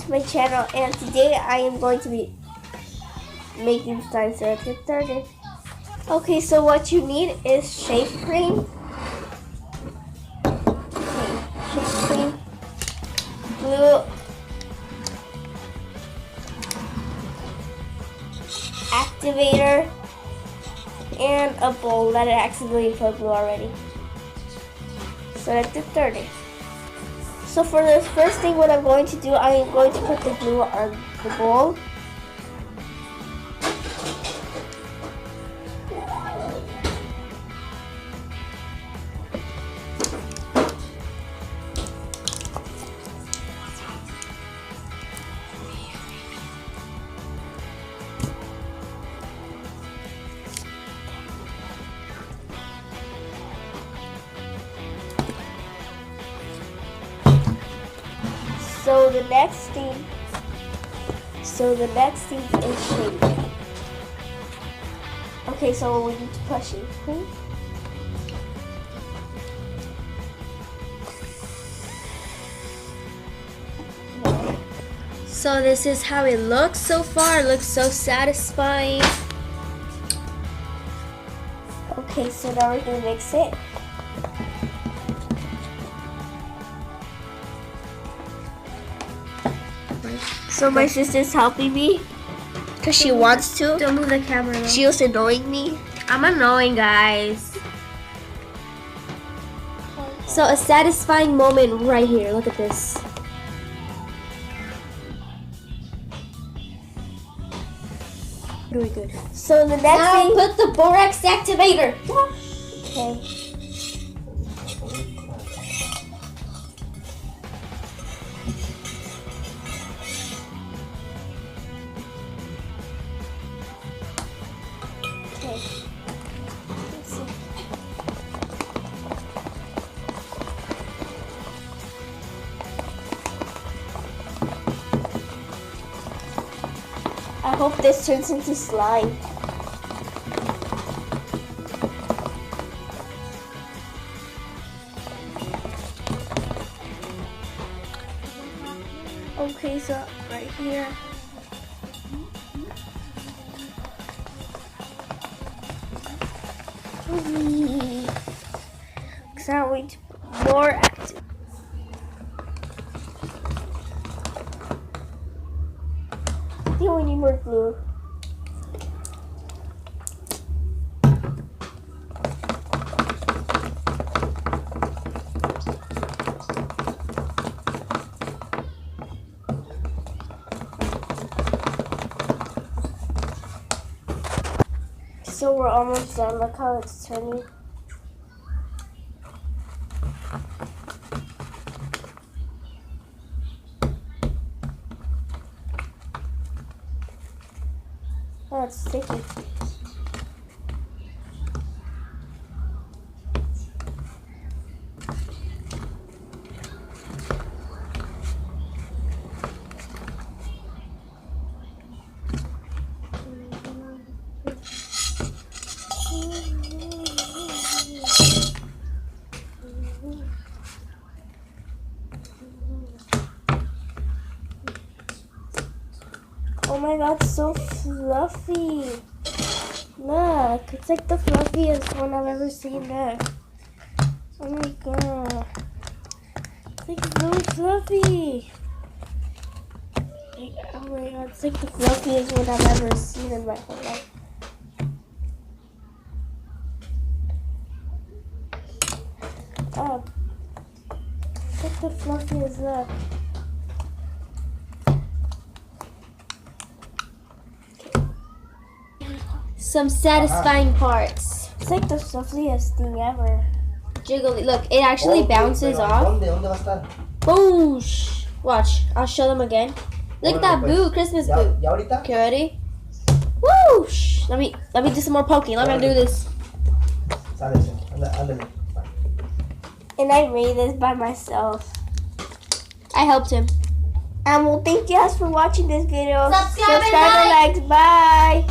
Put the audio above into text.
to my channel, and today I am going to be making slime, so let's get started. Okay, so what you need is shave cream, glue, activator, and a bowl that I accidentally put glue already. So let's get started. So for the first thing, what I'm going to do, I am going to put the glue on the bowl. So the next thing is shape. Okay, so we need to put shape cream. So this is how it looks so far. It looks so satisfying. Okay, so now we're gonna mix it. So my sister's helping me because she wants to. Don't move the camera though. She was annoying me. I'm annoying, guys. So a satisfying moment right here. Look at this. Very good. So the next Now thing, put the borax activator. okay. I hope this turns into slime. Okay, so right here. Because I want to be more active. I think we need more glue. So we're almost done. Look how it's turning. Oh, it's sticky. Oh my god, it's so fluffy. Look, it's like the fluffiest one I've ever seen there. Oh my god. It's like so fluffy. Oh my god, it's like the fluffiest one I've ever seen in my whole life. Oh, it's like the fluffiest, look. Some satisfying parts. It's like the fluffiest thing ever. Jiggly. Look, it actually bounces off. Boosh. Watch. I'll show them again. Look at that boo. Christmas boo. Okay, ready? Whoosh. Let me do some more poking. Let me do this. And I made this by myself. I helped him. And well, thank you guys for watching this video. Subscribe and and likes. Bye.